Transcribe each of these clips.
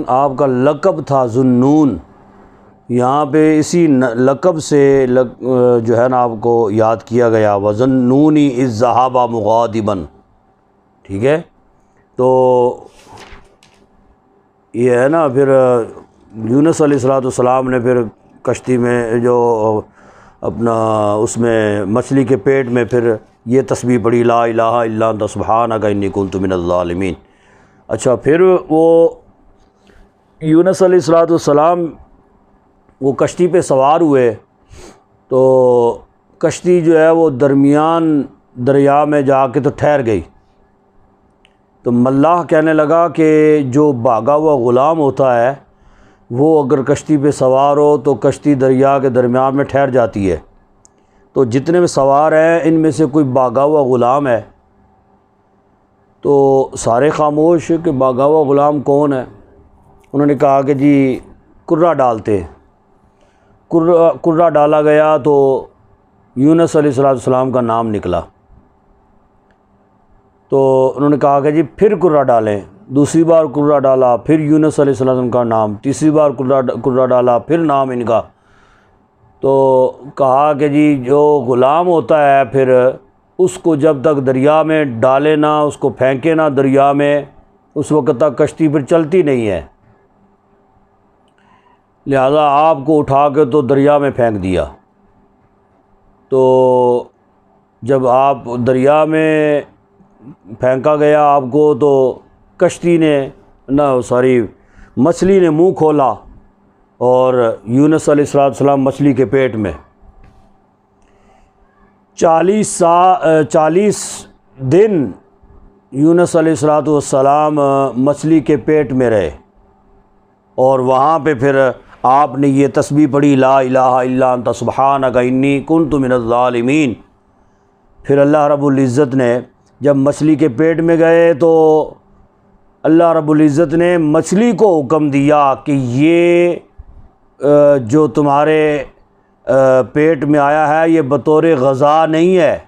آپ کا لقب تھا ذوالنون، یہاں پہ اسی لقب سے جو ہے نا آپ کو یاد کیا گیا، وَظَنُّونِي إِذْ ذَّهَبَ مُغَاضِبًا، ٹھیک ہے۔ تو یہ ہے نا پھر یونس علیہ السلام نے پھر کشتی میں جو اپنا اس میں مچھلی کے پیٹ میں پھر یہ تسبیح پڑھی، لا الہ الا انت سبحانک انی کنت من الظالمین۔ اچھا، پھر وہ یونس علیہ السلام وہ کشتی پہ سوار ہوئے تو کشتی جو ہے وہ درمیان دریا میں جا کے تو ٹھہر گئی۔ تو ملاح کہنے لگا کہ جو بھاگا ہوا غلام ہوتا ہے وہ اگر کشتی پہ سوار ہو تو کشتی دریا کے درمیان میں ٹھہر جاتی ہے، تو جتنے میں سوار ہیں ان میں سے کوئی بھاگا ہوا غلام ہے؟ تو سارے خاموش کہ بھاگا ہوا غلام کون ہے؟ انہوں نے کہا کہ جی کرہ ڈالتے۔ کرہ ڈالا گیا تو یونس علیہ السلام کا نام نکلا۔ تو انہوں نے کہا کہ جی پھر کرہ ڈالیں، دوسری بار کرہ ڈالا، پھر یونس علیہ السلام کا نام، تیسری بار کرہ ڈالا، پھر نام ان کا۔ تو کہا کہ جی جو غلام ہوتا ہے پھر اس کو جب تک دریا میں ڈالے نہ، اس کو پھینکے نہ دریا میں، اس وقت تک کشتی پھر چلتی نہیں ہے، لہذا آپ کو اٹھا کے تو دریا میں پھینک دیا۔ تو جب آپ دریا میں پھینکا گیا آپ کو تو کشتی نے مچھلی نے منہ کھولا اور یونس علیہ السلام مچھلی کے پیٹ میں 40 دن یونس علیہ السلام مچھلی کے پیٹ میں رہے، اور وہاں پہ پھر آپ نے یہ تسبیح پڑھی، لا الہ الا انت سبحانک انی کنت من الظالمین۔ پھر اللہ رب العزت نے جب مچھلی کے پیٹ میں گئے تو اللہ رب العزت نے مچھلی کو حکم دیا کہ یہ جو تمہارے پیٹ میں آیا ہے یہ بطور غذا نہیں ہے،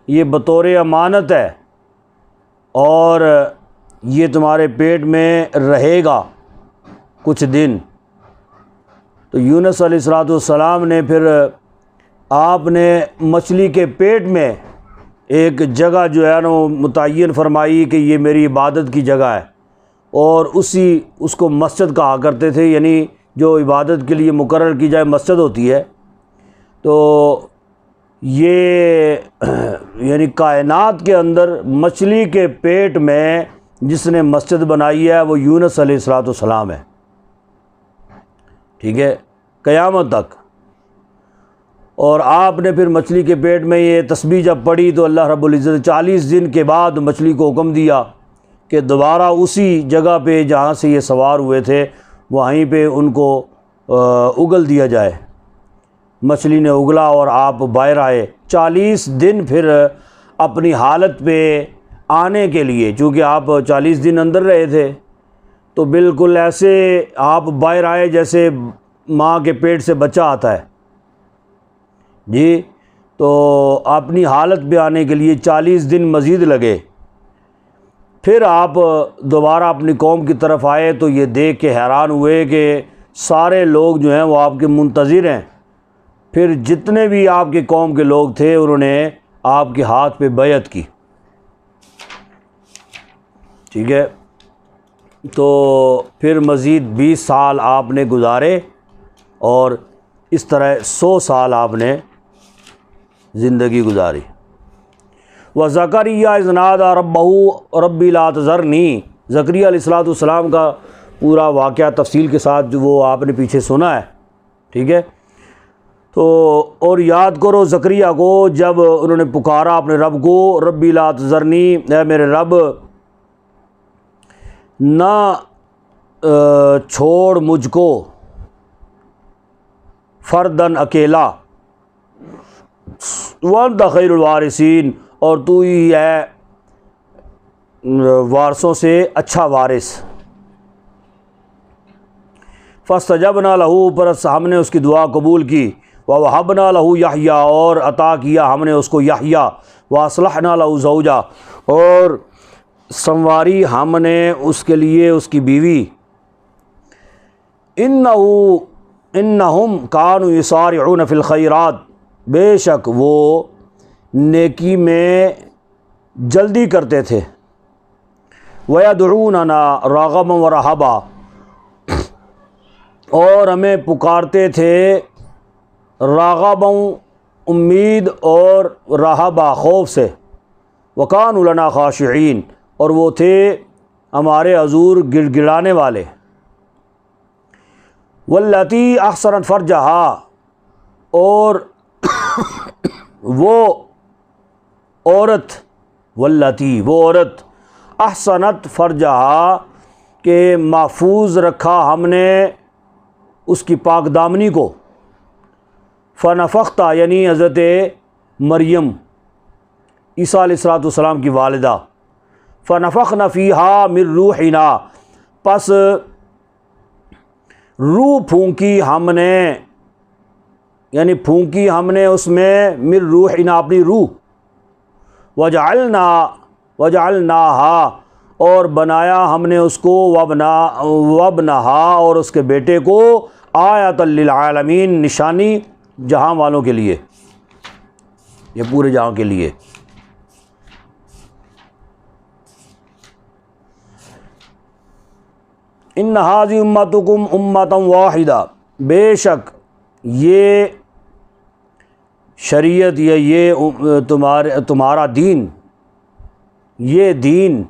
یہ بطور امانت ہے، اور یہ تمہارے پیٹ میں رہے گا کچھ دن۔ تو یونس علیہ السلام نے پھر آپ نے مچھلی کے پیٹ میں ایک جگہ جو ہے نا وہ متعین فرمائی کہ یہ میری عبادت کی جگہ ہے، اور اس کو مسجد کہا کرتے تھے، یعنی جو عبادت کے لیے مقرر کی جائے مسجد ہوتی ہے۔ تو یہ یعنی کائنات کے اندر مچھلی کے پیٹ میں جس نے مسجد بنائی ہے وہ یونس علیہ السلام ہے، ٹھیک ہے، قیامت تک۔ اور آپ نے پھر مچھلی کے پیٹ میں یہ تسبیح جب پڑھی تو اللہ رب العزت 40 دن کے بعد مچھلی کو حکم دیا کہ دوبارہ اسی جگہ پہ جہاں سے یہ سوار ہوئے تھے وہیں پہ ان کو اگل دیا جائے۔ مچھلی نے اگلا اور آپ باہر آئے۔ 40 دن پھر اپنی حالت پہ آنے کے لیے، چونکہ آپ 40 دن اندر رہے تھے تو بالکل ایسے آپ باہر آئے جیسے ماں کے پیٹ سے بچہ آتا ہے، جی۔ تو اپنی حالت پہ آنے کے لیے 40 دن مزید لگے۔ پھر آپ دوبارہ اپنی قوم کی طرف آئے تو یہ دیکھ کے حیران ہوئے کہ سارے لوگ جو ہیں وہ آپ کے منتظر ہیں۔ پھر جتنے بھی آپ کے قوم کے لوگ تھے انہوں نے آپ کے ہاتھ پہ بیعت کی، ٹھیک ہے۔ تو پھر مزید 20 سال آپ نے گزارے، اور اس طرح 100 سال آپ نے زندگی گزاری۔ وَزَكَرِيَّا إِذْ نَادَىٰ رَبَّهُ رَبِّ لَا تَذَرْنِي، زکریا علیہ السلام کا پورا واقعہ تفصیل کے ساتھ جو وہ آپ نے پیچھے سنا ہے، ٹھیک ہے۔ تو اور یاد کرو زکریا کو جب انہوں نے پکارا اپنے رب کو، ربی لا تذرنی، اے میرے رب نہ چھوڑ مجھ کو فردن اکیلا، وانت خیر الوارثین، اور تو ہی ہے وارثوں سے اچھا وارث۔ فاستجبنا لہ، پر ہم نے اس کی دعا قبول کی، ووہبنا لہ یحییٰ، اور عطا کیا ہم نے اس کو یحییٰ، واصلحنا لہ زوجہ، اور سنواری ہم نے اس کے لیے اس کی بیوی، انہم کانوا یسارعون فی الخیرات، بے شک وہ نیکی میں جلدی کرتے تھے، وَيَدْعُونَنَا رَغَبًا وَرَهَبًا، اور ہمیں پکارتے تھے راغباً امید اور رہبا خوف سے، وَكَانُوا لَنَا خَاشِعِينَ، اور وہ تھے ہمارے حضور گڑ گڑانے والے، وَالَّتِي أَحْصَنَتْ فَرْجَهَا، اور وہ عورت، واللتی وہ عورت، احسنت فرجہا کہ محفوظ رکھا ہم نے اس کی پاک دامنی کو، فنفختہ یعنی حضرت مریم عیسیٰ علیہ السلام کی والدہ، فنفخنا فیہا من روحنا، پس روح پھونکی ہم نے، یعنی پھونکی ہم نے اس میں من روحنا اپنی روح، وجعلناہا اور بنایا ہم نے اس کو، وابنہا اور اس کے بیٹے کو، آیۃ للعالمین نشانی جہاں والوں کے لیے، یہ پورے جہاں کے لیے۔ ان ھذہ امتکم امۃ واحدہ، بے شک یہ شریعت یہ تمہارا دین، یہ دین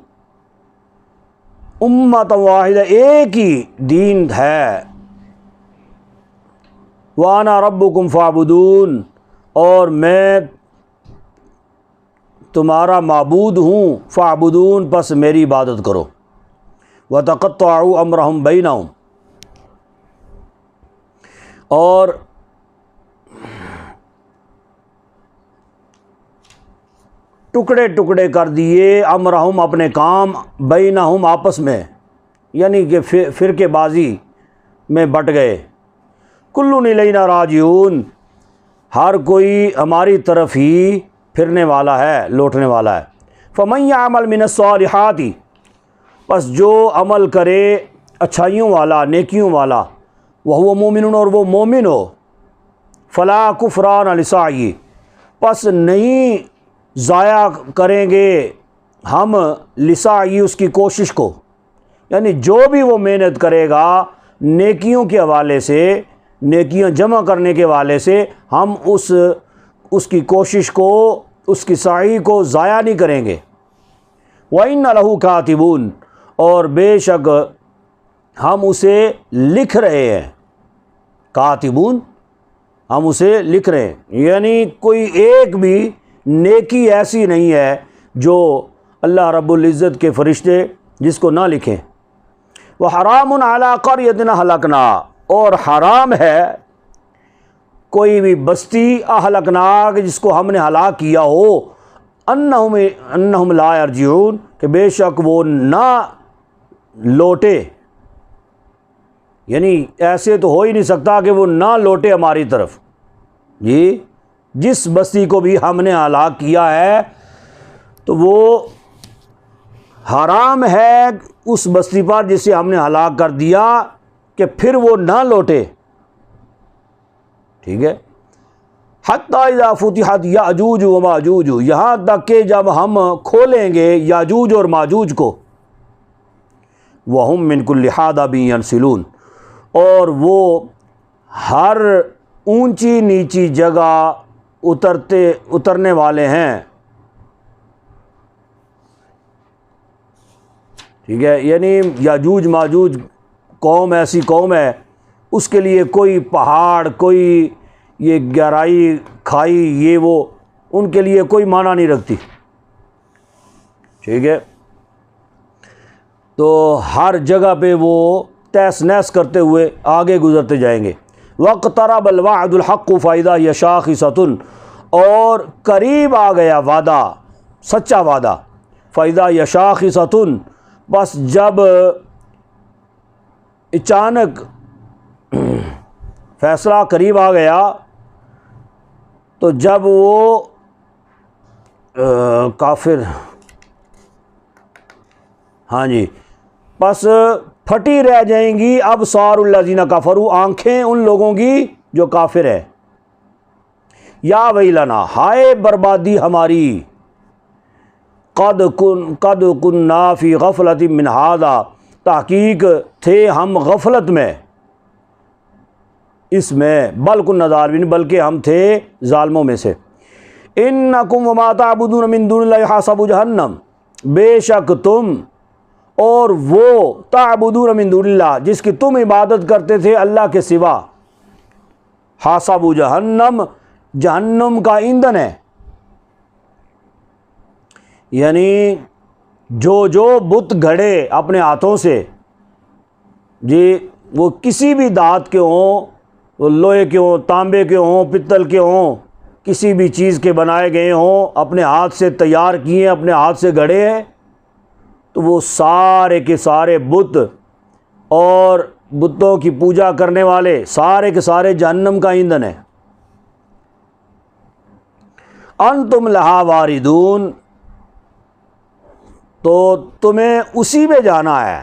امۃ واحدہ ایک ہی دین ہے، وانا ربکم فاعبدون، اور میں تمہارا معبود ہوں، فاعبدون پس میری عبادت کرو، وتقطعوا امرهم بینہم، اور ٹکڑے ٹکڑے کر دیے امرہم اپنے کام، بینہم آپس میں، یعنی کہ فرقے بازی میں بٹ گئے، کل الینا راجعون، ہر کوئی ہماری طرف ہی پھرنے والا ہے، لوٹنے والا ہے، فمن یعمل من الصالحات، پس جو عمل کرے اچھائیوں والا، نیکیوں والا، وہو مومن اور وہ مومن ہو، فلا کفران لسعیہ، پس نہیں ضائع کریں گے ہم لسعی اس کی کوشش کو، یعنی جو بھی وہ محنت کرے گا نیکیوں کے حوالے سے، نیکیاں جمع کرنے کے حوالے سے، ہم اس کی کوشش کو، اس کی سعی کو ضائع نہیں کریں گے، وَإِنَّ لَهُ كَاتِبُونَ، اور بے شک ہم اسے لکھ رہے ہیں، کاتبون ہم اسے لکھ رہے ہیں، یعنی کوئی ایک بھی نیکی ایسی نہیں ہے جو اللہ رب العزت کے فرشتے جس کو نہ لکھیں، وَحَرَامٌ عَلَىٰ قَرْيَةٍ أَهْلَكْنَاهَا، اور حرام ہے کوئی بھی بستی اہلکناک جس کو ہم نے ہلاک کیا ہو، انہم لا یرجعون، کہ بے شک وہ نہ لوٹے، یعنی ایسے تو ہو ہی نہیں سکتا کہ وہ نہ لوٹے ہماری طرف، جی جس بستی کو بھی ہم نے ہلاک کیا ہے تو وہ حرام ہے اس بستی پر جسے ہم نے ہلاک کر دیا کہ پھر وہ نہ لوٹے، ٹھیک ہے، حتی اذا فتحت یاجوج و ماجوج، یہاں تک کہ جب ہم کھولیں گے یاجوج اور ماجوج کو، وہم من کل حادب ینسلون، اور وہ ہر اونچی نیچی جگہ اترنے والے ہیں، ٹھیک ہے، یعنی یاجوج ماجوج قوم ایسی قوم ہے اس کے لیے کوئی پہاڑ، کوئی یہ گہرائی کھائی، یہ وہ ان کے لیے کوئی معنی نہیں رکھتی، ٹھیک ہے، تو ہر جگہ پہ وہ تہس نہس کرتے ہوئے آگے گزرتے جائیں گے، وَاقْتَرَبَ الْوَعْدُ الْحَقُّ فَإِذَا هِيَ شَاخِصَةٌ، اور قریب آ گیا وعدہ، سچا وعدہ، فَإِذَا هِيَ شَاخِصَةٌ، بس جب اچانک فیصلہ قریب آ گیا، تو جب وہ کافر، ہاں جی، بس پھٹی رہ جائیں گی ابصار الذین کفروا، آنکھیں ان لوگوں کی جو کافر ہے. یا ویلنا، ہائے بربادی ہماری، قد کننا فی غفلۃ من ھذا، تحقیق تھے ہم غفلت میں اس میں، بل کنا ظالمین، بلکہ ہم تھے ظالموں میں سے. انکم وما تعبدون من دون اللہ حسب جہنم، بے شک تم اور وہ تعبدون من دون اللہ جس کی تم عبادت کرتے تھے اللہ کے سوا، حسب جہنم، جہنم کا ایندھن ہے. یعنی جو بت گھڑے اپنے ہاتھوں سے، جی وہ کسی بھی دھات کے ہوں، وہ لوہے کے ہوں، تانبے کے ہوں، پتل کے ہوں، کسی بھی چیز کے بنائے گئے ہوں، اپنے ہاتھ سے تیار کیے، اپنے ہاتھ سے گھڑے ہیں، تو وہ سارے کے سارے بت اور بتوں کی پوجا کرنے والے سارے کے سارے جہنم کا ایندھن ہے. انتم لہا واردون، تو تمہیں اسی میں جانا ہے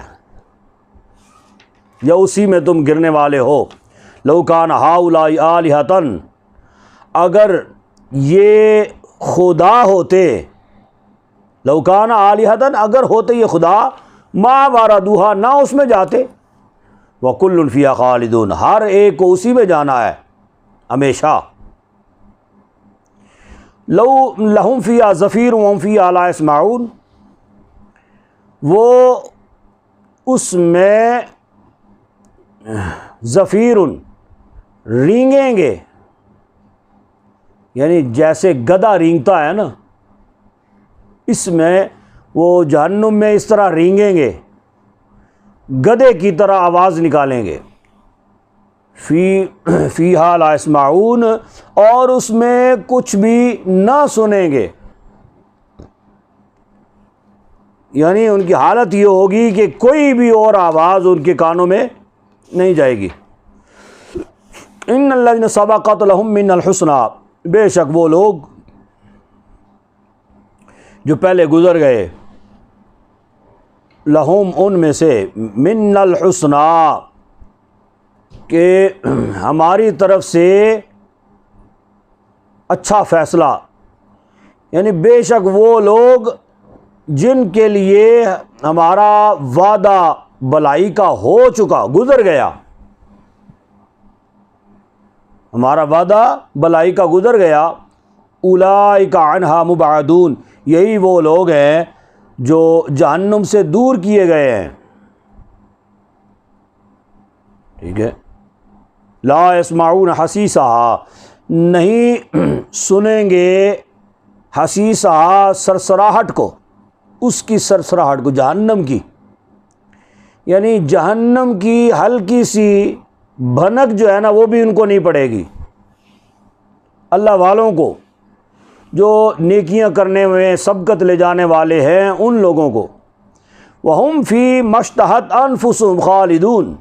یا اسی میں تم گرنے والے ہو. لو کان ہؤلاء آلہۃ، اگر یہ خدا ہوتے، لو کان آلہۃ، اگر ہوتے یہ خدا، ما واردوہا، نہ اس میں جاتے. وکل فیہا خالدون، ہر ایک کو اسی میں جانا ہے ہمیشہ. لو لہم فیہا زفیر وہم فیہا لا یسمعون، وہ اس میں زفیر رینگیں گے، یعنی جیسے گدھا رینگتا ہے نا، اس میں وہ جہنم میں اس طرح رینگیں گے، گدھے کی طرح آواز نکالیں گے. فیہا لا یسمعون، اور اس میں کچھ بھی نہ سنیں گے. یعنی ان کی حالت یہ ہوگی کہ کوئی بھی اور آواز ان کے کانوں میں نہیں جائے گی. ان الذین سبقت لہم من الحسنی، بے شک وہ لوگ جو پہلے گزر گئے، لہم ان میں سے، من الحسنی، کہ ہماری طرف سے اچھا فیصلہ، یعنی بے شک وہ لوگ جن کے لیے ہمارا وعدہ بلائی کا ہو چکا، گزر گیا، ہمارا وعدہ بلائی کا گزر گیا. اولئک عنہا مبعدون، یہی وہ لوگ ہیں جو جہنم سے دور کیے گئے ہیں. ٹھیک ہے. لا یسمعون حسیسہا، نہیں سنیں گے حسیسہا، سرسراہٹ کو، اس کی سرسراہٹ کو، جہنم کی، یعنی جہنم کی ہلکی سی بھنک جو ہے نا وہ بھی ان کو نہیں پڑے گی. اللہ والوں کو، جو نیکیاں کرنے میں سبقت لے جانے والے ہیں ان لوگوں کو. وہم فی مشتہت انفسہم خالدون،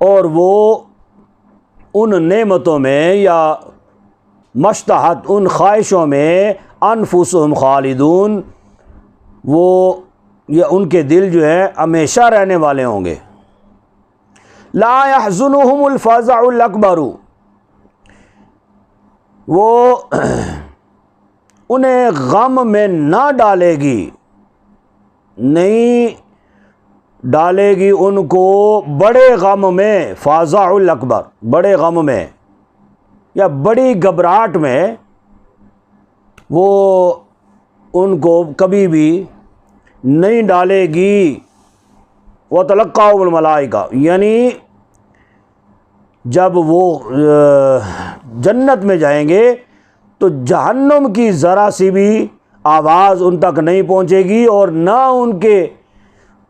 اور وہ ان نعمتوں میں یا مشتہت ان خواہشوں میں، انفسہم خالدون، وہ یا ان کے دل جو ہے ہمیشہ رہنے والے ہوں گے. لا يحزنهم الفزع الاکبر، وہ انہیں غم میں نہ ڈالے گی، نہیں ڈالے گی ان کو بڑے غم میں، فزع الاکبر، بڑے غم میں یا بڑی گھبراہٹ میں، وہ ان کو کبھی بھی نہیں ڈالے گی. وَتَلَقَّاهُمُ الْمَلَائِكَةُ، یعنی جب وہ جنت میں جائیں گے تو جہنم کی ذرا سی بھی آواز ان تک نہیں پہنچے گی، اور نہ ان کے،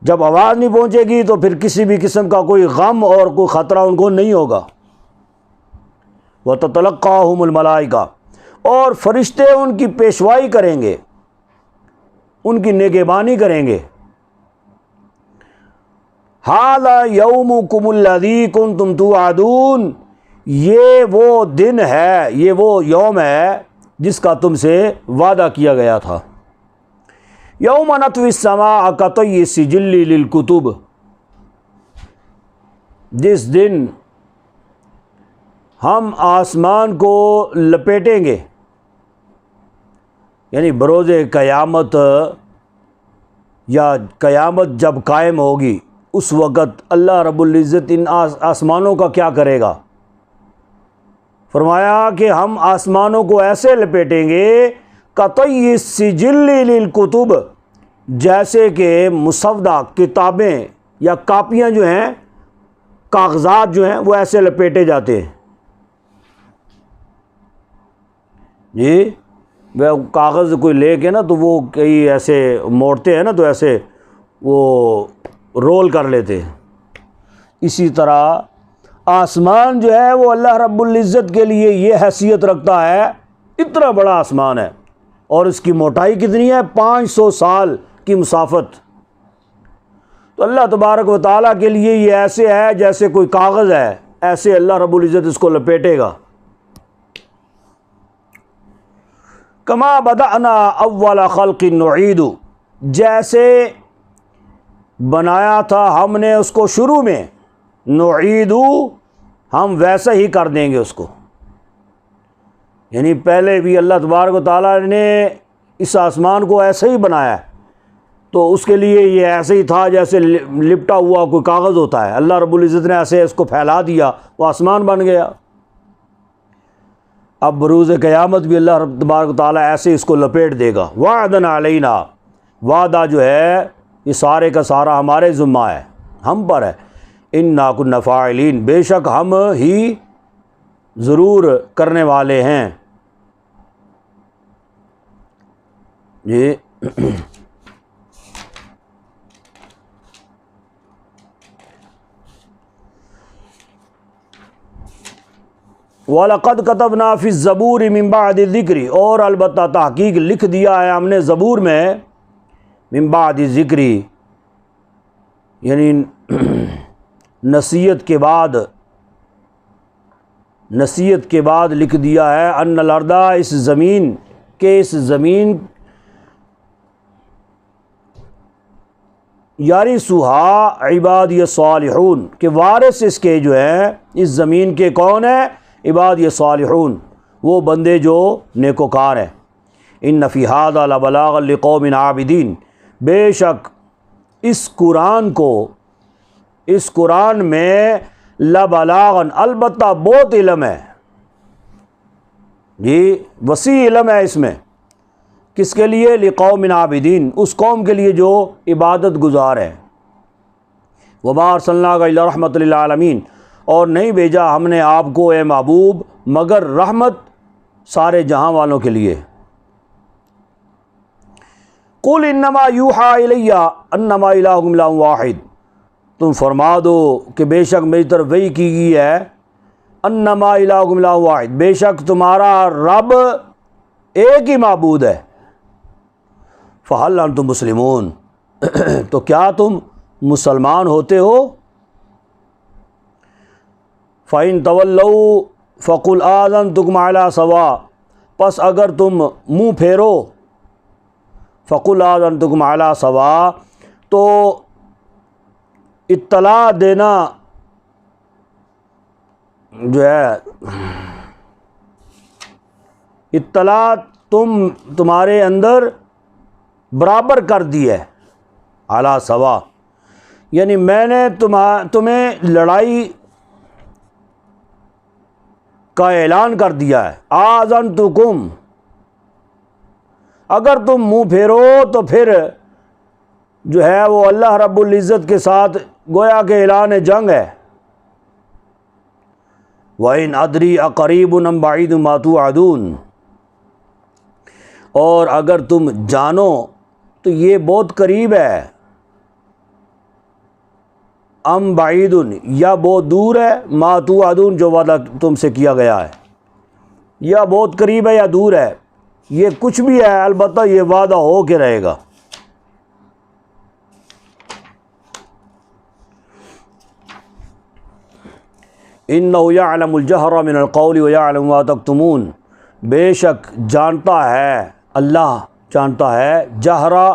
جب آواز نہیں پہنچے گی تو پھر کسی بھی قسم کا کوئی غم اور کوئی خطرہ ان کو نہیں ہوگا. وَتَتَلَقَّاهُمُ الْمَلَائِكَةُ، اور فرشتے ان کی پیشوائی کریں گے، ان کی نگہبانی کریں گے. ھذا یومکم الذی کنتم توعدون، یہ وہ دن ہے، یہ وہ یوم ہے جس کا تم سے وعدہ کیا گیا تھا. یوم نطوی السماء کطی السجل للکتب، جس دن ہم آسمان کو لپیٹیں گے، یعنی بروز قیامت یا قیامت جب قائم ہوگی اس وقت اللہ رب العزت ان آسمانوں کا کیا کرے گا؟ فرمایا کہ ہم آسمانوں کو ایسے لپیٹیں گے قطعی السجل للکتب، جیسے کہ مسودہ کتابیں یا کاپیاں جو ہیں، کاغذات جو ہیں وہ ایسے لپیٹے جاتے ہیں. جی وہ کاغذ کوئی لے کے نا تو وہ کئی ایسے موڑتے ہیں نا تو ایسے وہ رول کر لیتے ہیں. اسی طرح آسمان جو ہے وہ اللہ رب العزت کے لیے یہ حیثیت رکھتا ہے، اتنا بڑا آسمان ہے اور اس کی موٹائی کتنی ہے؟ 500 سال کی مسافت. تو اللہ تبارک و تعالیٰ کے لیے یہ ایسے ہے جیسے کوئی کاغذ ہے، ایسے اللہ رب العزت اس کو لپیٹے گا. کما بدأنا اول خلق نعید، جیسے بنایا تھا ہم نے اس کو شروع میں، نعید ہم ویسا ہی کر دیں گے اس کو. یعنی پہلے بھی اللہ تبارک و تعالیٰ نے اس آسمان کو ایسے ہی بنایا ہے، تو اس کے لیے یہ ایسے ہی تھا جیسے لپٹا ہوا کوئی کاغذ ہوتا ہے. اللہ رب العزت نے ایسے اس کو پھیلا دیا، وہ آسمان بن گیا. اب بروز قیامت بھی اللہ رب تبارک و تعالیٰ ایسے اس کو لپیٹ دے گا. وعدنا علینا، وعدہ جو ہے یہ سارے کا سارا ہمارے ذمہ ہے، ہم پر ہے. انا کنا فاعلین، بے شک ہم ہی ضرور کرنے والے ہیں. یہ وَلَقَدْ كَتَبْنَا فِي الزَّبُورِ مِن بَعْدِ الذِّكْرِ، اور البتہ تحقیق لکھ دیا ہے ہم نے زبور میں، من بعد الذکر یعنی نصیحت کے بعد لکھ دیا ہے، ان الارض، اس زمین کے، اس زمین یارثھا عبادی الصالحون، کہ وارث اس کے جو ہیں اس زمین کے کون ہیں؟ عبادی الصالحون، وہ بندے جو نیکوکار ہیں. ان فی ھذا لبلاغا لقوم عابدین، بے شک اس قرآن میں لبلاغا، البتہ بہت علم ہے، جی وسیع علم ہے اس میں. کس کے لیے؟ لقوم عابدین، اس قوم کے لیے جو عبادت گزار ہے. وما ارسلناک الا رحمۃ للعالمین، اور نہیں بھیجا ہم نے آپ کو اے محبوب مگر رحمت سارے جہاں والوں کے لیے. قل انما یوحی الی انما الہکم الہ واحد، تم فرما دو کہ بے شک میری طرف وحی کی گئی ہے، انما الہکم الہ واحد، بے شک تمہارا رب ایک ہی معبود ہے. فہل انتم مسلمون، تو کیا تم مسلمان ہوتے ہو؟ فَإِن تَوَلَّوْا فَقُلْ آذَنْتُكُمْ عَلَىٰ سَوَاءٍ، پس اگر تم منہ پھیرو، فَقُلْ آذَنْتُكُمْ عَلَىٰ سَوَاءٍ، تو اطلاع دینا جو ہے، اطلاع تمہارے اندر برابر کر دی ہے. عَلَىٰ سَوَاءٍ یعنی میں نے تمہیں لڑائی کا اعلان کر دیا ہے. آذنتکم، اگر تم منہ پھیرو تو پھر جو ہے وہ اللہ رب العزت کے ساتھ گویا کہ اعلان جنگ ہے. وَإِنْ أَدْرِي أَقَرِيبٌ أَمْ بَعِيدٌ مَا تُوعَدُونَ، اور اگر تم جانو تو یہ بہت قریب ہے، ام بعید، یا بہت دور ہے، ما توعدون، جو وعدہ تم سے کیا گیا ہے. یا بہت قریب ہے یا دور ہے، یہ کچھ بھی ہے، البتہ یہ وعدہ ہو کے رہے گا. انہ یعلم الجہر من القول ویعلم ما تکتمون، بے شک جانتا ہے، اللہ جانتا ہے جہرا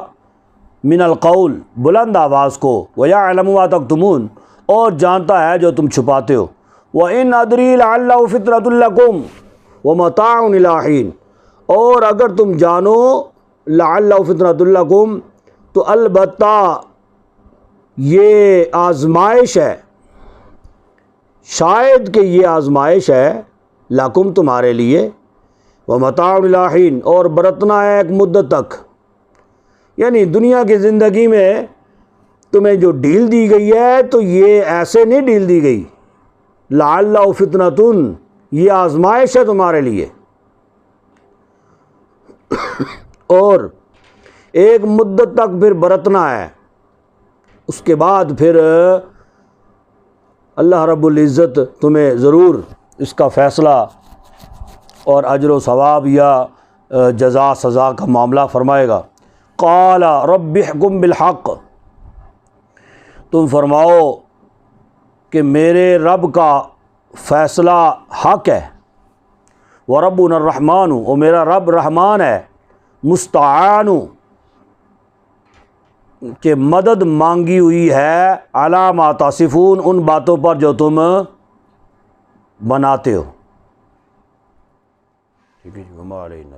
من القول بلند آواز کو، وَيَعْلَمُ مَا تَكْتُمُونَ اور جانتا ہے جو تم چھپاتے ہو، وَإِنْ أَدْرِي لَعَلَّهُ فِتْنَةٌ لَكُمْ وَمَتَاعٌ إِلَىٰ حِينٍ اور اگر تم جانو لَعَلَّهُ فِتْنَةٌ لَكُمْ تو البتہ یہ آزمائش ہے، شاید کہ یہ آزمائش ہے، لَكُمْ تمہارے لیے، وَمَتَاعٌ إِلَىٰ حِينٍ اور برتنا ہے ایک مدت تک، یعنی دنیا کی زندگی میں تمہیں جو ڈیل دی گئی ہے تو یہ ایسے نہیں ڈیل دی گئی، لَعَلَّهُ فِتْنَةٌ یہ آزمائش ہے تمہارے لیے، اور ایک مدت تک پھر برتنا ہے، اس کے بعد پھر اللہ رب العزت تمہیں ضرور اس کا فیصلہ اور اجر و ثواب یا جزا سزا کا معاملہ فرمائے گا۔ قال رب احکم بالحق تم فرماؤ کہ میرے رب کا فیصلہ حق ہے، وربنا الرحمن اور میرا رب رحمان ہے، مستعان کہ مدد مانگی ہوئی ہے، علی ما تصفون ان باتوں پر جو تم بناتے ہو۔ ٹھیک ہے جی، وما علینا۔